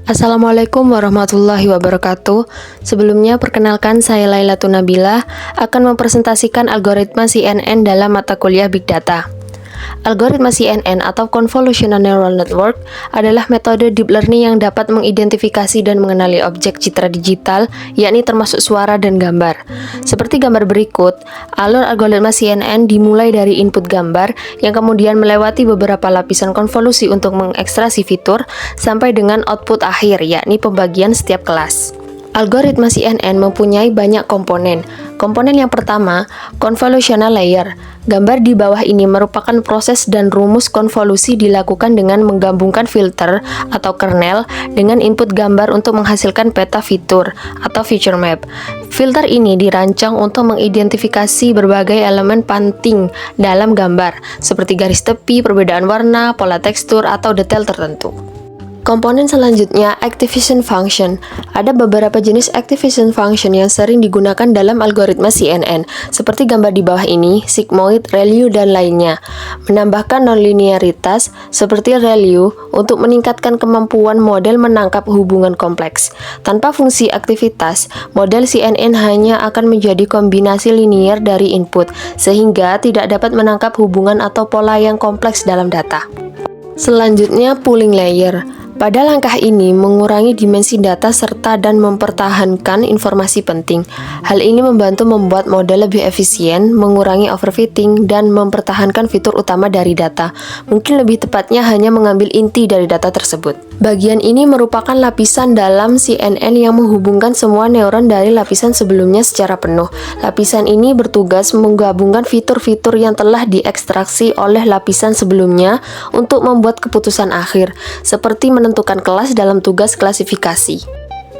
Assalamualaikum warahmatullahi wabarakatuh. Sebelumnya perkenalkan saya Lailatul Nabila akan mempresentasikan algoritma CNN dalam mata kuliah Big Data. Algoritma CNN atau Convolutional Neural Network adalah metode deep learning yang dapat mengidentifikasi dan mengenali objek citra digital, yakni termasuk suara dan gambar. Seperti gambar berikut, alur algoritma CNN dimulai dari input gambar yang kemudian melewati beberapa lapisan konvolusi untuk mengekstraksi fitur sampai dengan output akhir, yakni pembagian setiap kelas. Algoritma CNN mempunyai banyak komponen. Komponen yang pertama, convolutional layer. Gambar di bawah ini merupakan proses dan rumus konvolusi dilakukan dengan menggabungkan filter atau kernel dengan input gambar untuk menghasilkan peta fitur atau feature map. Filter ini dirancang untuk mengidentifikasi berbagai elemen penting dalam gambar, seperti garis tepi, perbedaan warna, pola tekstur, atau detail tertentu. Komponen selanjutnya, activation function. Ada beberapa jenis activation function yang sering digunakan dalam algoritma CNN, seperti gambar di bawah ini, sigmoid, ReLU, dan lainnya. Menambahkan nonlinearitas, seperti ReLU, untuk meningkatkan kemampuan model menangkap hubungan kompleks. Tanpa fungsi aktivitas, model CNN hanya akan menjadi kombinasi linier dari input, sehingga tidak dapat menangkap hubungan atau pola yang kompleks dalam data. Selanjutnya, pooling layer. Pada langkah ini, mengurangi dimensi data serta dan mempertahankan informasi penting. Hal ini membantu membuat model lebih efisien, mengurangi overfitting, dan mempertahankan fitur utama dari data. Mungkin lebih tepatnya hanya mengambil inti dari data tersebut. Bagian ini merupakan lapisan dalam CNN yang menghubungkan semua neuron dari lapisan sebelumnya secara penuh. Lapisan ini bertugas menggabungkan fitur-fitur yang telah diekstraksi oleh lapisan sebelumnya untuk membuat keputusan akhir, seperti menentukan kelas dalam tugas klasifikasi.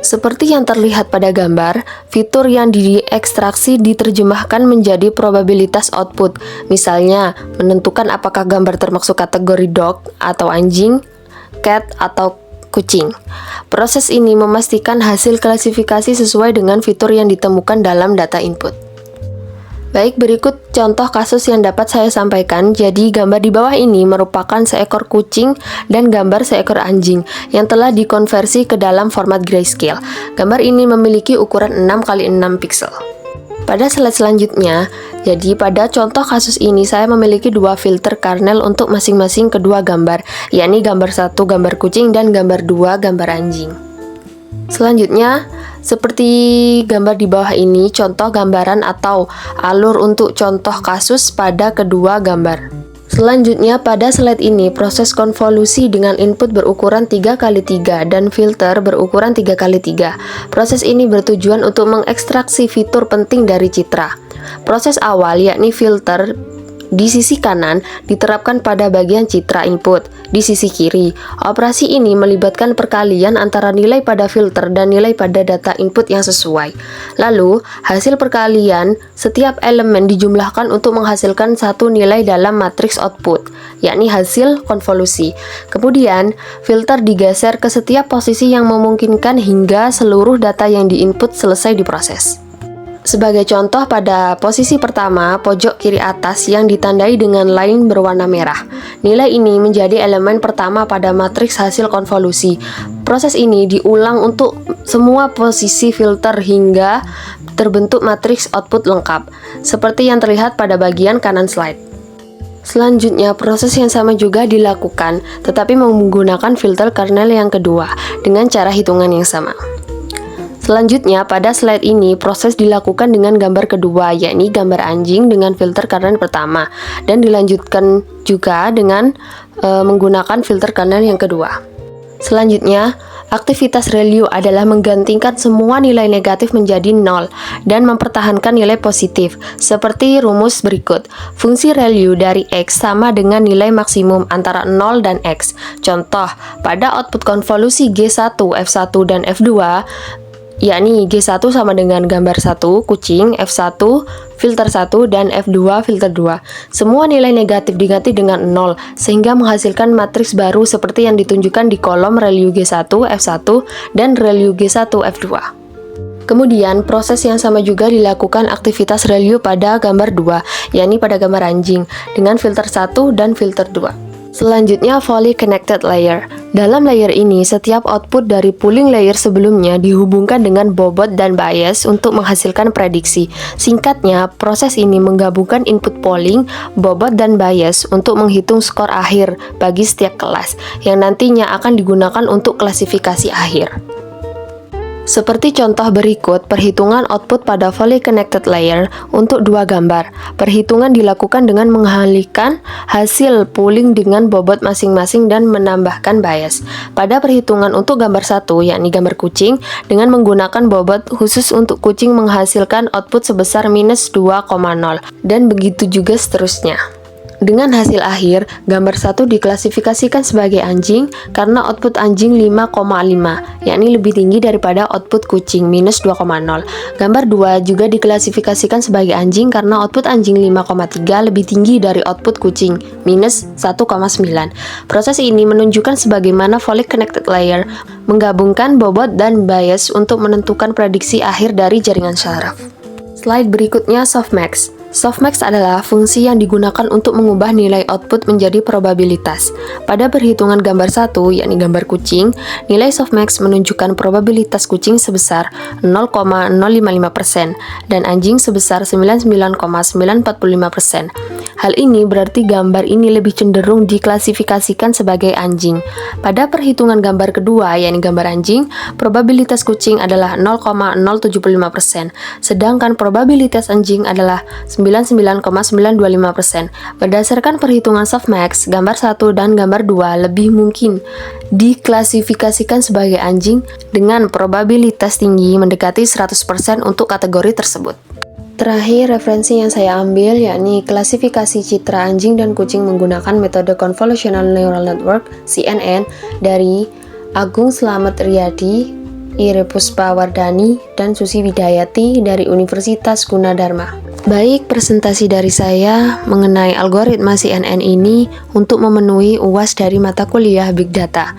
Seperti yang terlihat pada gambar, fitur yang diekstraksi diterjemahkan menjadi probabilitas output. Misalnya, menentukan apakah gambar termasuk kategori dog atau anjing, cat atau kucing. Proses ini memastikan hasil klasifikasi sesuai dengan fitur yang ditemukan dalam data input. Baik, berikut contoh kasus yang dapat saya sampaikan. Jadi, gambar di bawah ini merupakan seekor kucing dan gambar seekor anjing yang telah dikonversi ke dalam format grayscale. Gambar ini memiliki ukuran 6x6 pixel. Pada slide selanjutnya, jadi pada contoh kasus ini saya memiliki dua filter kernel untuk masing-masing kedua gambar, yakni gambar 1 gambar kucing dan gambar 2 gambar anjing. Selanjutnya, seperti gambar di bawah ini, contoh gambaran atau alur untuk contoh kasus pada kedua gambar. Selanjutnya, pada slide ini, proses konvolusi dengan input berukuran 3x3 dan filter berukuran 3x3. Proses ini bertujuan untuk mengekstraksi fitur penting dari citra. Proses awal, yakni filter, di sisi kanan diterapkan pada bagian citra input. Di sisi kiri, operasi ini melibatkan perkalian antara nilai pada filter dan nilai pada data input yang sesuai. Lalu, hasil perkalian setiap elemen dijumlahkan untuk menghasilkan satu nilai dalam matriks output, yakni hasil konvolusi. Kemudian, filter digeser ke setiap posisi yang memungkinkan hingga seluruh data yang diinput selesai diproses. Sebagai contoh, pada posisi pertama, pojok kiri atas yang ditandai dengan line berwarna merah. Nilai ini menjadi elemen pertama pada matriks hasil konvolusi. Proses ini diulang untuk semua posisi filter hingga terbentuk matriks output lengkap, seperti yang terlihat pada bagian kanan slide. Selanjutnya, proses yang sama juga dilakukan, tetapi menggunakan filter kernel yang kedua, dengan cara hitungan yang sama. Selanjutnya, pada slide ini, proses dilakukan dengan gambar kedua, yakni gambar anjing dengan filter kernel pertama, dan dilanjutkan juga dengan menggunakan filter kernel yang kedua. Selanjutnya, aktivitas ReLU adalah menggantikan semua nilai negatif menjadi 0 dan mempertahankan nilai positif, seperti rumus berikut. Fungsi ReLU dari X sama dengan nilai maksimum antara 0 dan X. Contoh, pada output konvolusi G1, F1, dan F2, yakni G1 sama dengan gambar 1 kucing, F1 filter 1, dan F2 filter 2. Semua nilai negatif diganti dengan 0 sehingga menghasilkan matriks baru seperti yang ditunjukkan di kolom ReLU G1 F1 dan ReLU G1 F2. Kemudian, proses yang sama juga dilakukan aktivitas ReLU pada gambar 2, yakni pada gambar anjing, dengan filter 1 dan filter 2. Selanjutnya, fully connected layer. Dalam layer ini, setiap output dari pooling layer sebelumnya dihubungkan dengan bobot dan bias untuk menghasilkan prediksi. Singkatnya, proses ini menggabungkan input polling, bobot, dan bias untuk menghitung skor akhir bagi setiap kelas, yang nantinya akan digunakan untuk klasifikasi akhir. Seperti contoh berikut, perhitungan output pada fully connected layer untuk dua gambar. Perhitungan dilakukan dengan mengalihkan hasil pooling dengan bobot masing-masing dan menambahkan bias. Pada perhitungan untuk gambar satu, yakni gambar kucing, dengan menggunakan bobot khusus untuk kucing menghasilkan output sebesar minus 2,0, dan begitu juga seterusnya. Dengan hasil akhir, gambar 1 diklasifikasikan sebagai anjing karena output anjing 5,5, yakni lebih tinggi daripada output kucing minus 2,0. Gambar 2 juga diklasifikasikan sebagai anjing karena output anjing 5,3 lebih tinggi dari output kucing minus 1,9. Proses ini menunjukkan sebagaimana fully connected layer menggabungkan bobot dan bias untuk menentukan prediksi akhir dari jaringan syaraf. Slide berikutnya, softmax. Softmax adalah fungsi yang digunakan untuk mengubah nilai output menjadi probabilitas. Pada perhitungan gambar 1, yakni gambar kucing, nilai softmax menunjukkan probabilitas kucing sebesar 0,055% dan anjing sebesar 99,945%. Hal ini berarti gambar ini lebih cenderung diklasifikasikan sebagai anjing. Pada perhitungan gambar kedua, yakni gambar anjing, probabilitas kucing adalah 0,075%, sedangkan probabilitas anjing adalah 99,925%. Berdasarkan perhitungan softmax, gambar 1 dan gambar 2 lebih mungkin diklasifikasikan sebagai anjing dengan probabilitas tinggi mendekati 100% untuk kategori tersebut. Terakhir, referensi yang saya ambil yakni klasifikasi citra anjing dan kucing menggunakan metode Convolutional Neural Network (CNN) dari Agung Slamet Riyadi, Ire Puspawardhani, dan Susi Widayati dari Universitas Gunadarma. Baik, presentasi dari saya mengenai algoritma CNN ini untuk memenuhi UAS dari mata kuliah Big Data.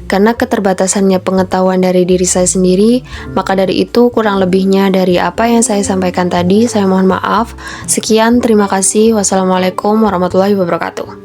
Karena keterbatasannya pengetahuan dari diri saya sendiri, maka dari itu kurang lebihnya dari apa yang saya sampaikan tadi, saya mohon maaf. Sekian, terima kasih. Wassalamualaikum warahmatullahi wabarakatuh.